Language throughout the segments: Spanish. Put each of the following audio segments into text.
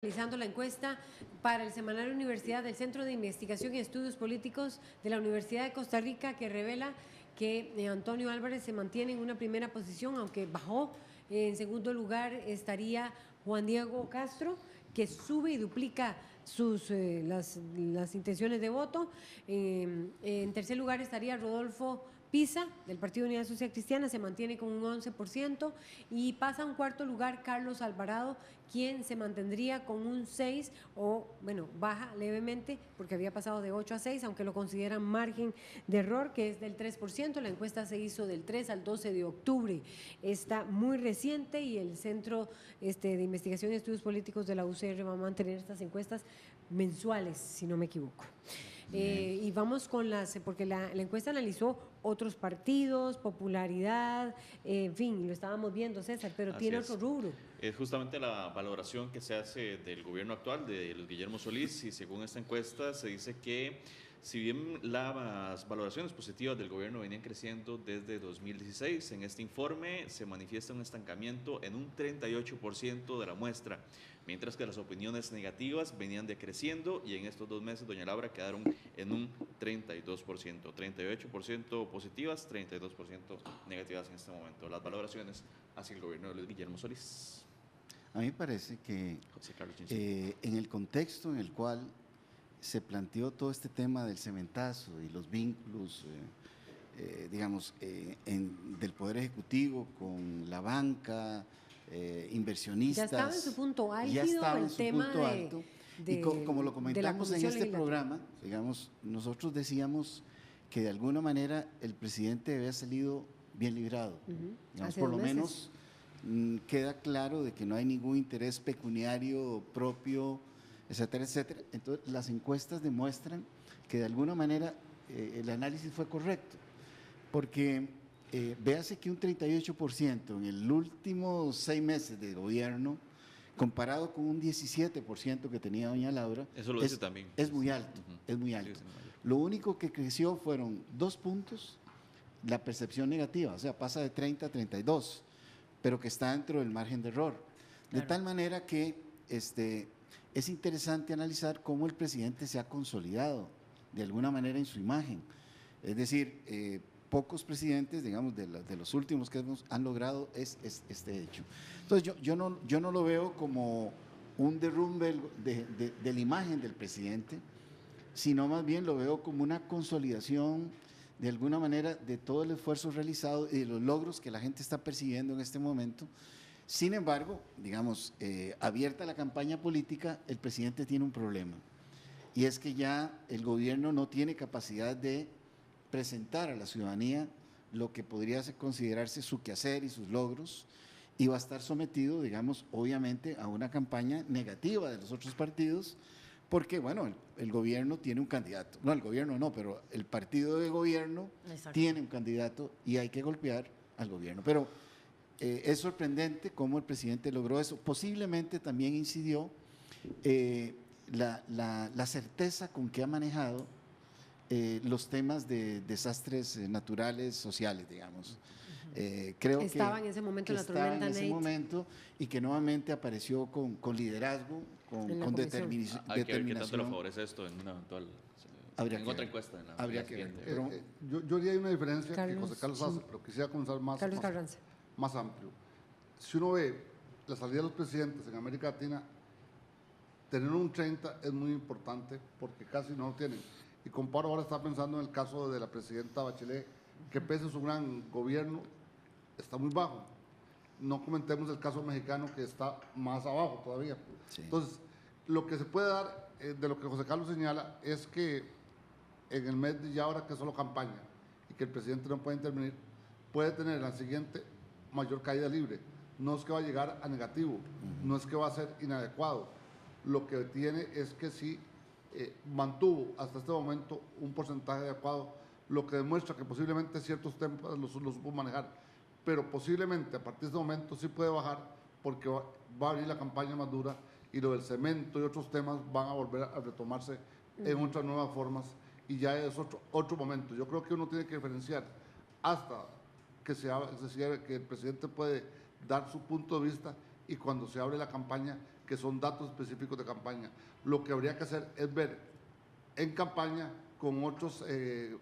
Realizando la encuesta para el semanario Universidad del Centro de Investigación y Estudios Políticos de la Universidad de Costa Rica, que revela que Antonio Álvarez se mantiene en una primera posición, aunque bajó. En segundo lugar estaría Juan Diego Castro, que sube y duplica las intenciones de voto. En tercer lugar estaría Rodolfo Pisa, del Partido Unidad Social Cristiana, se mantiene con un 11%, y pasa a un cuarto lugar Carlos Alvarado, quien se mantendría con un 6%, o bueno, baja levemente porque había pasado de 8 a 6, aunque lo consideran margen de error, que es del 3%. La encuesta se hizo del 3 al 12 de octubre, está muy reciente, y el Centro de Investigación y Estudios Políticos de la UCR va a mantener estas encuestas mensuales, si no me equivoco. Y vamos con porque la encuesta analizó otros partidos, popularidad, en fin, lo estábamos viendo, César, pero Así tiene es. otro rubro. Es justamente la valoración que se hace del gobierno actual, de Luis Guillermo Solís, y según esta encuesta se dice que si bien las valoraciones positivas del gobierno venían creciendo desde 2016, en este informe se manifiesta un estancamiento en un 38% de la muestra, mientras que las opiniones negativas venían decreciendo, y en estos 2 meses, doña Laura, quedaron en un 32%, 38% positivas, 32% negativas en este momento. Las valoraciones hacia el gobierno de Luis Guillermo Solís. A mí me parece que en el contexto en el cual se planteó todo este tema del cementazo y los vínculos, del Poder Ejecutivo con la banca, inversionistas. Ya estaba en su punto álgido el tema y como lo comentamos en este programa, digamos, nosotros decíamos que de alguna manera el presidente había salido bien librado. Digamos, por lo menos queda claro de que no hay ningún interés pecuniario propio, etcétera, etcétera. Entonces, las encuestas demuestran que de alguna manera el análisis fue correcto, porque véase que un 38% en el último 6 meses de gobierno, comparado con un 17% que tenía doña Laura, eso lo dice también. Es muy alto, es muy alto. Lo único que creció fueron 2 puntos la percepción negativa, o sea, pasa de 30 a 32, pero que está dentro del margen de error. Claro. De tal manera que es interesante analizar cómo el presidente se ha consolidado de alguna manera en su imagen. Es decir, pocos presidentes, digamos, de los últimos que han logrado este hecho. Entonces, yo no lo veo como un derrumbe de la imagen del presidente, sino más bien lo veo como una consolidación de alguna manera de todo el esfuerzo realizado y de los logros que la gente está percibiendo en este momento. Sin embargo, digamos, abierta la campaña política, el presidente tiene un problema, y es que ya el gobierno no tiene capacidad de presentar a la ciudadanía lo que podría considerarse su quehacer y sus logros, y va a estar sometido, digamos, obviamente a una campaña negativa de los otros partidos, porque, bueno, el gobierno tiene un candidato. No, el gobierno no, pero el partido de gobierno tiene un candidato y hay que golpear al gobierno. Pero es sorprendente cómo el presidente logró eso. Posiblemente también incidió la certeza con que ha manejado los temas de desastres naturales, sociales, digamos. Creo estaba en ese momento la tormenta en ese momento, y que nuevamente apareció con liderazgo, con determinación. Hay que ver qué tanto le favorece esto en una eventual otra encuesta. Habría que ver. Pero yo diría una diferencia que José Carlos hace, pero quisiera comenzar más amplio. Si uno ve la salida de los presidentes en América Latina, tener un 30 es muy importante porque casi no lo tienen. Y comparo, ahora está pensando en el caso de la presidenta Bachelet, que pese a su gran gobierno, está muy bajo. No comentemos el caso mexicano, que está más abajo todavía. Sí. Entonces, lo que se puede dar de lo que José Carlos señala es que en el mes de ya ahora, que es solo campaña y que el presidente no puede intervenir, puede tener la siguiente mayor caída libre. No es que va a llegar a negativo, no es que va a ser inadecuado. Lo que tiene es que sí mantuvo hasta este momento un porcentaje adecuado, lo que demuestra que posiblemente ciertos temas los supo manejar, pero posiblemente a partir de este momento sí puede bajar, porque va a abrir la campaña más dura, y lo del cemento y otros temas van a volver a retomarse en otras nuevas formas, y ya es otro momento. Yo creo que uno tiene que diferenciar hasta que que el presidente puede dar su punto de vista, y cuando se abre la campaña, que son datos específicos de campaña. Lo que habría que hacer es ver en campaña con otros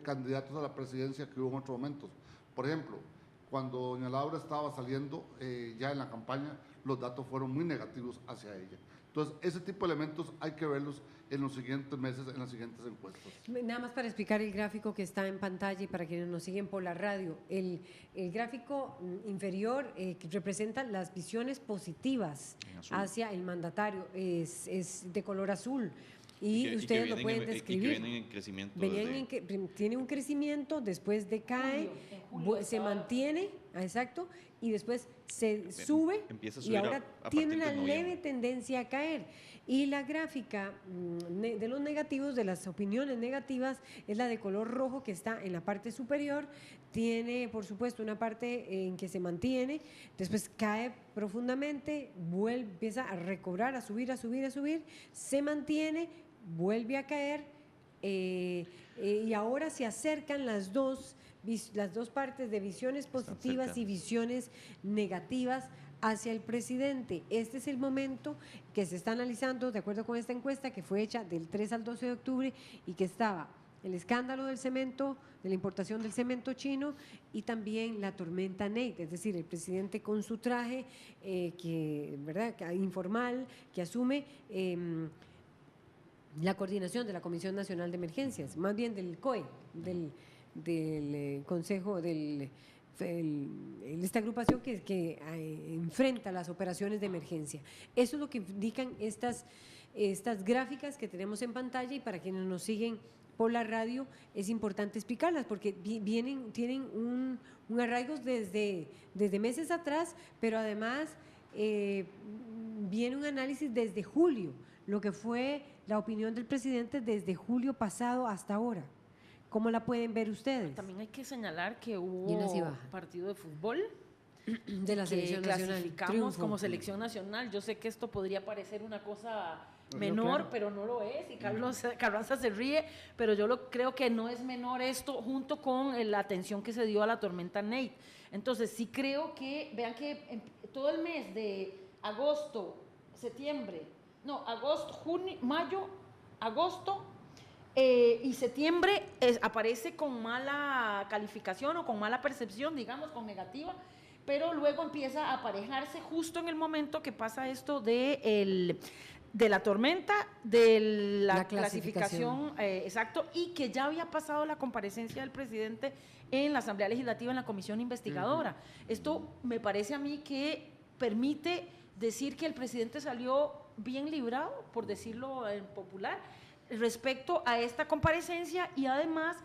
candidatos a la presidencia que hubo en otros momentos. Por ejemplo, cuando doña Laura estaba saliendo ya en la campaña, los datos fueron muy negativos hacia ella. Entonces, ese tipo de elementos hay que verlos en los siguientes meses, en las siguientes encuestas. Nada más para explicar el gráfico que está en pantalla y para quienes nos siguen por la radio. El gráfico inferior que representa las visiones positivas hacia el mandatario, es de color azul. Y ustedes lo pueden describir. Y que vienen en crecimiento. Tiene un crecimiento, después decae, se mantiene, exacto, y después se sube y ahora tiene una leve tendencia a caer. Y la gráfica de los negativos, de las opiniones negativas, es la de color rojo que está en la parte superior. Tiene, por supuesto, una parte en que se mantiene, después cae profundamente, empieza a recobrar, a subir, se mantiene, vuelve a caer y ahora se acercan las dos partes de visiones positivas y visiones negativas hacia el presidente. Este es el momento que se está analizando de acuerdo con esta encuesta que fue hecha del 3 al 12 de octubre y que estaba el escándalo del cemento, de la importación del cemento chino y también la tormenta Nate, es decir, el presidente con su traje informal que asume la coordinación de la Comisión Nacional de Emergencias, más bien del COE, del Consejo, esta agrupación que enfrenta las operaciones de emergencia. Eso es lo que indican estas gráficas que tenemos en pantalla, y para quienes nos siguen por la radio es importante explicarlas porque tienen un arraigo desde meses atrás, pero además viene un análisis desde julio, lo que fue la opinión del presidente desde julio pasado hasta ahora. ¿Cómo la pueden ver ustedes? También hay que señalar que hubo partido de fútbol de la selección nacional. Clasificamos como selección nacional. Yo sé que esto podría parecer una cosa menor, claro, pero no lo es. Y Carranza se ríe, pero yo creo que no es menor esto, junto con la atención que se dio a la tormenta Nate. Entonces, sí creo que, vean que todo el mes de agosto, mayo, agosto y septiembre aparece con mala calificación o con mala percepción, digamos, con negativa, pero luego empieza a aparejarse justo en el momento que pasa esto de la tormenta, de la clasificación, exacto, y que ya había pasado la comparecencia del presidente en la Asamblea Legislativa, en la comisión investigadora. Esto me parece a mí que permite decir que el presidente salió bien librado, por decirlo en popular, respecto a esta comparecencia, y además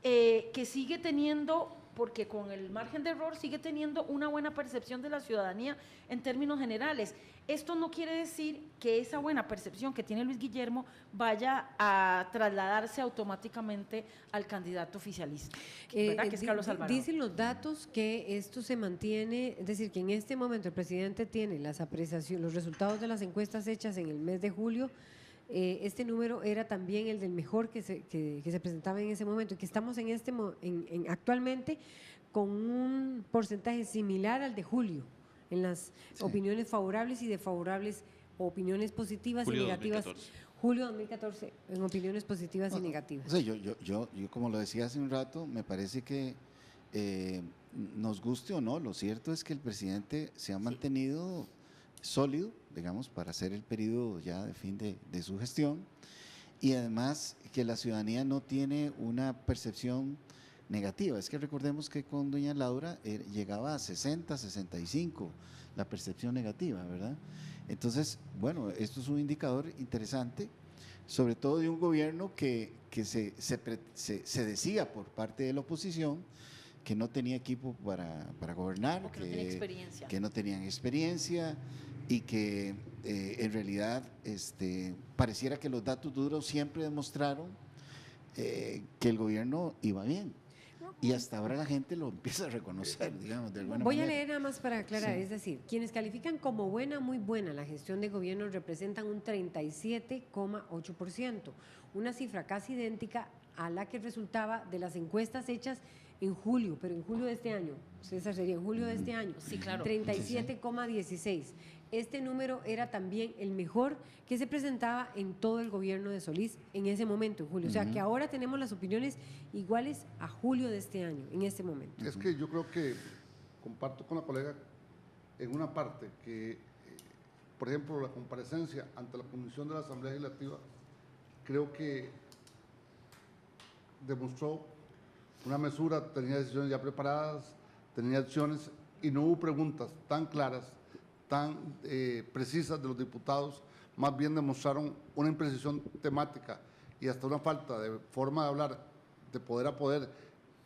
que sigue teniendo, porque con el margen de error sigue teniendo una buena percepción de la ciudadanía en términos generales. Esto no quiere decir que esa buena percepción que tiene Luis Guillermo vaya a trasladarse automáticamente al candidato oficialista, ¿verdad? Que es Carlos Alvarado. Dicen los datos que esto se mantiene, es decir, que en este momento el presidente tiene las apreciaciones, los resultados de las encuestas hechas en el mes de julio. Este número era también el del mejor que se presentaba en ese momento, y que estamos actualmente con un porcentaje similar al de julio en las opiniones favorables y desfavorables, opiniones positivas julio y negativas. 2014. Julio 2014 en opiniones positivas y negativas. O sea, yo como lo decía hace un rato, me parece que nos guste o no, lo cierto es que el presidente se ha mantenido sólido, digamos, para hacer el periodo ya de fin de su gestión, y además que la ciudadanía no tiene una percepción negativa. Es que recordemos que con doña Laura llegaba a 60, 65 la percepción negativa, ¿verdad? Entonces, bueno, esto es un indicador interesante, sobre todo de un gobierno que se decía por parte de la oposición que no tenía equipo para gobernar, que no tenían experiencia, y que en realidad pareciera que los datos duros siempre demostraron que el gobierno iba bien. Y hasta ahora la gente lo empieza a reconocer, digamos, de alguna manera. Voy a leer nada más para aclarar, es decir, quienes califican como buena, muy buena la gestión de gobierno representan un 37,8%, una cifra casi idéntica a la que resultaba de las encuestas hechas en julio, pero en julio de este año, César, sería en julio de este año, Sí, claro. 37,16. Este número era también el mejor que se presentaba en todo el gobierno de Solís en ese momento, en julio. O sea, que ahora tenemos las opiniones iguales a julio de este año, en este momento. Es que yo creo que comparto con la colega en una parte que, por ejemplo, la comparecencia ante la Comisión de la Asamblea Legislativa, creo que demostró una mesura, tenía decisiones ya preparadas, tenía acciones y no hubo preguntas tan claras, tan precisas de los diputados, más bien demostraron una imprecisión temática y hasta una falta de forma de hablar de poder a poder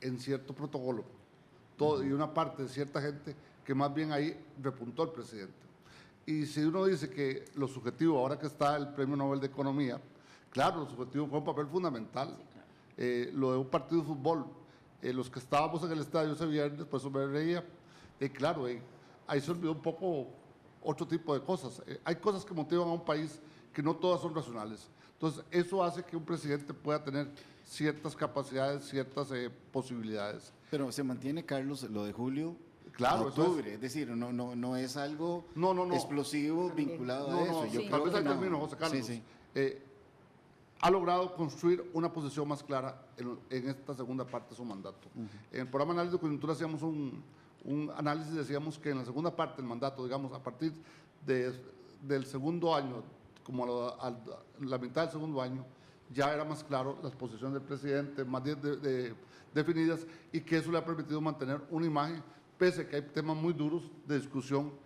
en cierto protocolo. Todo, y una parte de cierta gente que más bien ahí repuntó al presidente. Y si uno dice que lo subjetivo, ahora que está el Premio Nobel de Economía, claro, lo subjetivo fue un papel fundamental. Sí, claro. Lo de un partido de fútbol, los que estábamos en el estadio ese viernes, por eso me reía, claro, ahí se olvidó un poco otro tipo de cosas. Hay cosas que motivan a un país que no todas son racionales. Entonces, eso hace que un presidente pueda tener ciertas capacidades, ciertas posibilidades. Pero se mantiene, Carlos, lo de julio, claro, octubre, es decir, no es algo explosivo vinculado a eso. Yo tal vez al término, José Carlos. Sí. Ha logrado construir una posición más clara en esta segunda parte de su mandato. En el programa de análisis de coyuntura hacíamos un análisis, decíamos que en la segunda parte del mandato, digamos, a partir del segundo año, como a la mitad del segundo año, ya era más claro las posiciones del presidente, más definidas, y que eso le ha permitido mantener una imagen, pese a que hay temas muy duros de discusión.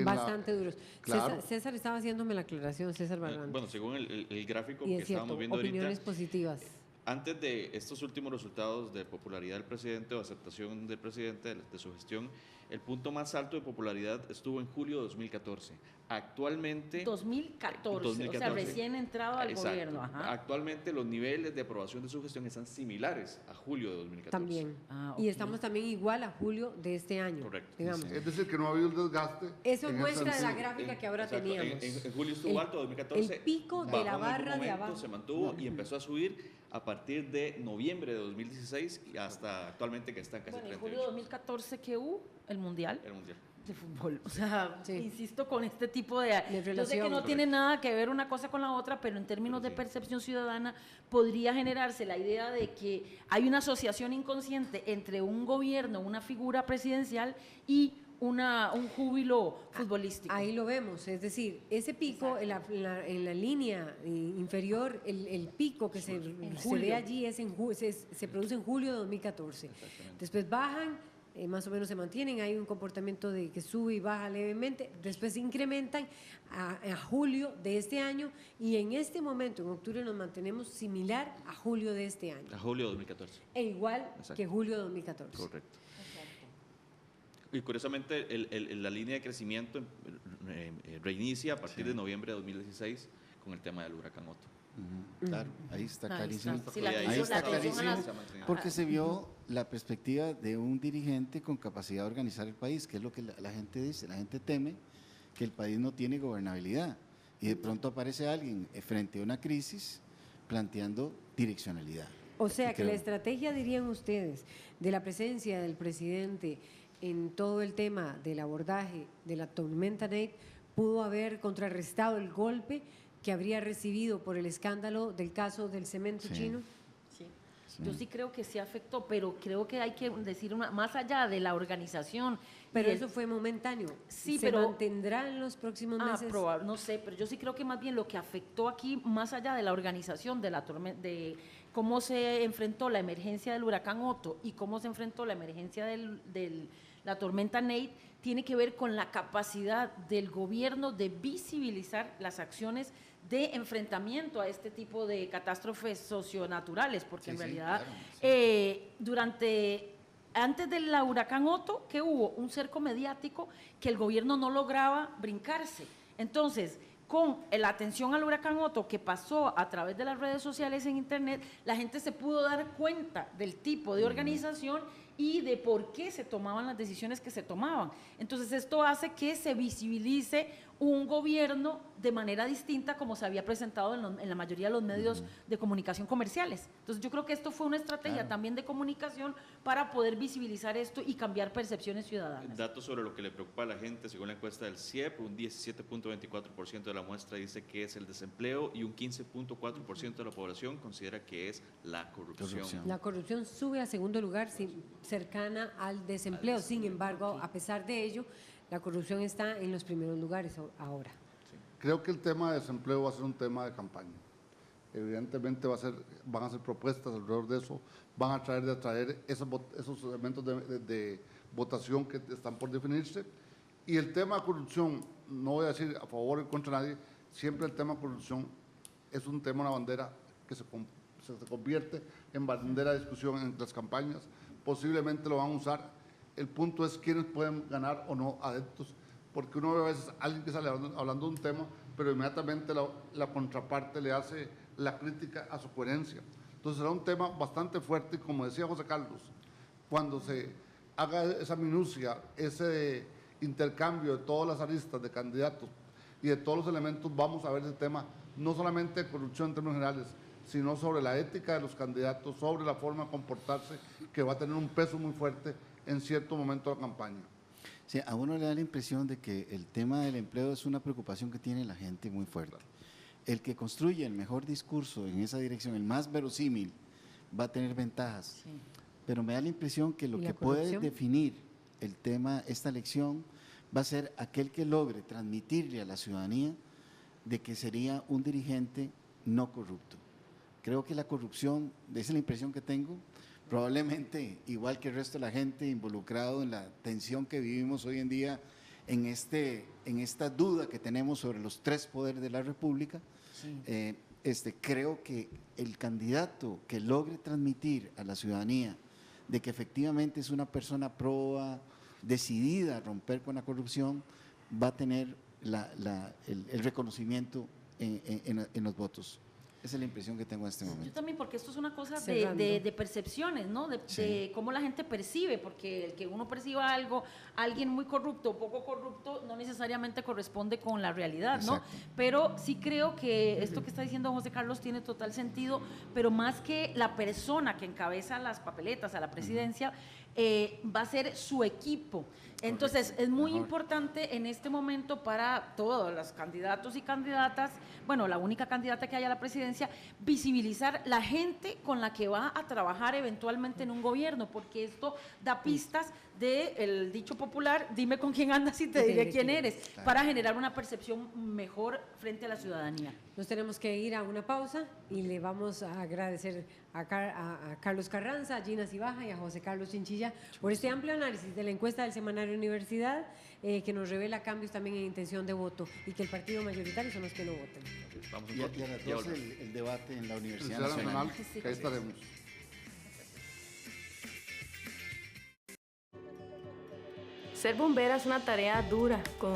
Bastante duros. Claro. César estaba haciéndome la aclaración, César Barrantes. Bueno, según el gráfico y que cierto, estábamos viendo opiniones ahorita, positivas. Antes de estos últimos resultados de popularidad del presidente o aceptación del presidente de su gestión, el punto más alto de popularidad estuvo en julio de 2014. Actualmente... 2014, o sea, recién entrado al gobierno. Ajá. Actualmente los niveles de aprobación de su gestión están similares a julio de 2014. También. Okay. Y estamos también igual a julio de este año. Correcto. Digamos. Es decir, que no ha habido el desgaste. Eso muestra la gráfica que ahora teníamos. En julio estuvo alto, 2014. El pico de la barra de abajo. Se mantuvo y empezó a subir a partir de noviembre de 2016 y hasta actualmente que está en casi 38. En julio de 2014, ¿qué hubo? El Mundial. El Mundial de fútbol. O sea, sí, insisto con este tipo de relación. Yo sé que no tiene nada que ver una cosa con la otra, pero en términos de percepción ciudadana podría generarse la idea de que hay una asociación inconsciente entre un gobierno, una figura presidencial y un júbilo futbolístico. Ahí lo vemos, es decir, ese pico en la línea inferior, el pico que se ve allí se produce en julio de 2014. Después bajan, más o menos se mantienen, hay un comportamiento de que sube y baja levemente, después se incrementan a julio de este año y en este momento, en octubre, nos mantenemos similar a julio de este año. A julio de 2014. E igual que julio de 2014. Correcto. Y curiosamente, la línea de crecimiento reinicia a partir de noviembre de 2016 con el tema del huracán Otto. Claro, ahí está clarísimo. Ahí está clarísimo. Porque se vio la perspectiva de un dirigente con capacidad de organizar el país, que es lo que la gente dice. La gente teme que el país no tiene gobernabilidad y de pronto aparece alguien frente a una crisis planteando direccionalidad. O sea que la estrategia, dirían ustedes, de la presencia del presidente en todo el tema del abordaje de la tormenta Nate pudo haber contrarrestado el golpe que habría recibido por el escándalo del caso del cemento chino. Sí. Yo sí creo que sí afectó, pero creo que hay que decir más allá de la organización. Pero eso fue momentáneo. Sí, ¿Se mantendrá en los próximos meses? Probable, no sé, pero yo sí creo que más bien lo que afectó aquí, más allá de la organización de cómo se enfrentó la emergencia del huracán Otto y cómo se enfrentó la emergencia de la tormenta Nate, tiene que ver con la capacidad del gobierno de visibilizar las acciones de enfrentamiento a este tipo de catástrofes socionaturales, porque en realidad antes del huracán Otto, ¿qué hubo? Un cerco mediático que el gobierno no lograba brincarse. Entonces, con la atención al huracán Otto que pasó a través de las redes sociales en internet, la gente se pudo dar cuenta del tipo de organización y de por qué se tomaban las decisiones que se tomaban. Entonces esto hace que se visibilice un gobierno de manera distinta como se había presentado en la mayoría de los medios de comunicación comerciales. Entonces yo creo que esto fue una estrategia también de comunicación para poder visibilizar esto y cambiar percepciones ciudadanas. Datos sobre lo que le preocupa a la gente, según la encuesta del CIEP, un 17.24% de la muestra dice que es el desempleo y un 15.4% de la población considera que es la corrupción. La corrupción sube a segundo lugar, cercana al desempleo. Sin embargo, a pesar de ello, la corrupción está en los primeros lugares ahora. Creo que el tema de desempleo va a ser un tema de campaña. Evidentemente van a ser propuestas alrededor de eso, van a traer esos elementos de votación que están por definirse. Y el tema de corrupción, no voy a decir a favor o en contra de nadie, siempre el tema de corrupción es un tema, una bandera que se convierte en bandera de discusión en las campañas. Posiblemente lo van a usar. El punto es quiénes pueden ganar o no adeptos, porque uno ve a veces a alguien que sale hablando de un tema, pero inmediatamente la contraparte le hace la crítica a su coherencia. Entonces será un tema bastante fuerte y, como decía José Carlos, cuando se haga esa minucia, ese intercambio de todas las aristas de candidatos y de todos los elementos, vamos a ver ese tema, no solamente de corrupción en términos generales, sino sobre la ética de los candidatos, sobre la forma de comportarse, que va a tener un peso muy fuerte en cierto momento de la campaña. Sí, a uno le da la impresión de que el tema del empleo es una preocupación que tiene la gente muy fuerte. El que construye el mejor discurso en esa dirección, el más verosímil, va a tener ventajas. Sí. Pero me da la impresión que lo que puede definir el tema, esta elección, va a ser aquel que logre transmitirle a la ciudadanía de que sería un dirigente no corrupto. Creo que la corrupción, esa es la impresión que tengo, probablemente igual que el resto de la gente involucrado en la tensión que vivimos hoy en día, en esta duda que tenemos sobre los tres poderes de la República, sí. Creo que el candidato que logre transmitir a la ciudadanía de que efectivamente es una persona proba, decidida a romper con la corrupción, va a tener el reconocimiento en los votos. Esa es la impresión que tengo en este momento. Yo también, porque esto es una cosa de percepciones, ¿no? De cómo la gente percibe, porque el que uno perciba algo, alguien muy corrupto o poco corrupto, no necesariamente corresponde con la realidad, ¿no? Exacto. Pero sí creo que esto que está diciendo José Carlos tiene total sentido, pero más que la persona que encabeza las papeletas a la presidencia, va a ser su equipo. Entonces, correcto. Es muy importante en este momento para todos los candidatos y candidatas, bueno, la única candidata que haya a la presidencia, visibilizar la gente con la que va a trabajar eventualmente en un gobierno, porque esto da pistas del dicho popular, dime con quién andas y te diré quién eres, claro, para generar una percepción mejor frente a la ciudadanía. Nos tenemos que ir a una pausa y le vamos a agradecer a Carlos Carranza, a Gina Cibaja y a José Carlos Chinchilla por este amplio análisis de la encuesta del Semanario Universidad, que nos revela cambios también en intención de voto y que el partido mayoritario son los que no votan. Vamos y a las 12 el debate en la Universidad Nacional. Que ahí estaremos. Ser bombera es una tarea dura, con